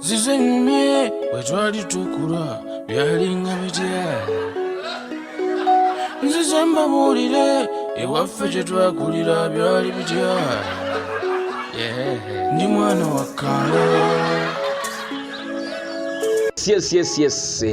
zizenyumye wetwali tukula byalinga bitya nzize mbabuulire ewaffe kye twakulira byali bitya ndi mwana wa kala. Yes.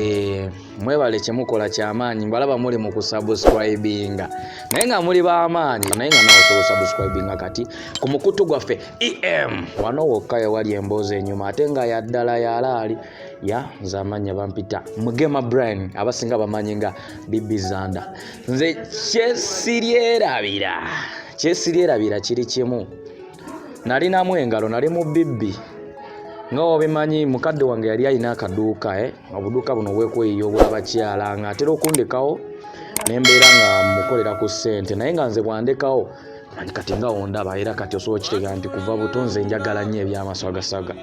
Mwebale kyemukola kyamaanyi mbalaba muli mu kusubscribinga naye nga muli b'amaanyi naye nga nawe osobola subscribinga kati ku mukutu gwaffe em wano wokka ewali emboozi enyuma ate nga yaddala yalaali ya nze amanya bampita Mugema Brain abasinga bamanyi nga BB Zanda. Nze kyesirierabira kiri kimu nalinamu engalo nali mu bibbi nga obimanyi mukadde wange yali alina akaduuka obuduuka buno bwekweyiyo obw'abakyala nga atera okundekawo nembeera nga mukolera ku ssente naye nga nze bwandekawo kati nga ondaba era kati osobola okitegeera nti kuva buto nze njagala nnyo ebyamasagasaga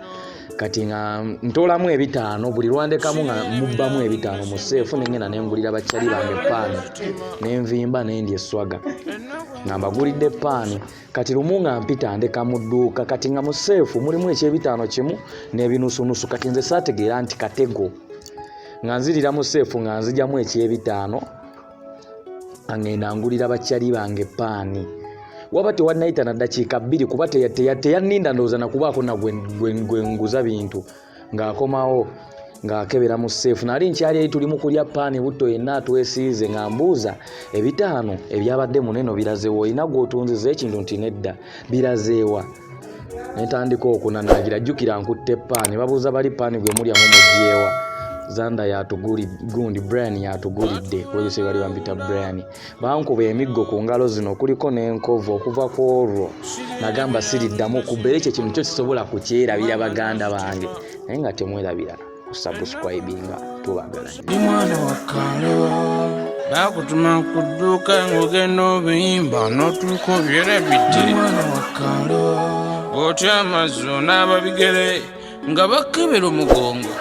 kati nga ntoolamu 5 buli lwandekamu nga mubbamu 5 mu seefu nengenda nengulira bakyali bange paani nenvimba nendya eswaga nga mbagulidde paani kati lumu nga mpita ndeka mu dduuka kati nga mu seefu mulimu eky'ebitaano kimu n'ebinusunusu kati nze saategeera nti katego nga nzirira mu seefu nga nzijjamu eky'ebitaano ngenda ngulira bakyali bange paani waba tewannayita na ddakiika 2 kuba teyanninda ndowooza nakubaako na gwe nguza bintu ng'akomawo ng'akebera mu seefu nali nkyali eri tuli mu kulya paani butto yenna atwesiize nga mbuuza 5 ebyabadde muneno birazeewa olina gw'otunziza ekintu nti nedda birazeewa netandika okunanagira jjukira nkutte paani babuuza bali paani gwe mulyamu mugyewa Zanda yatugulidde Brian yatugulidde kwegese bali bampita Brian bankuba emiggo ku ngalo zino kuliko n'enkovu okuva ku olwo nagamba siriddamu kubeera ekyo kintu kyo kisobola kukyerabira baganda bange naye nga temwerabira kusubscribinga tubagala ndi mwana wa kala bakutuma ku dduuka ng'ogenda obiyimba n'otuuka obyerabidde mwana wa kala otya amazzo n'ababigere nga bakebera omugongo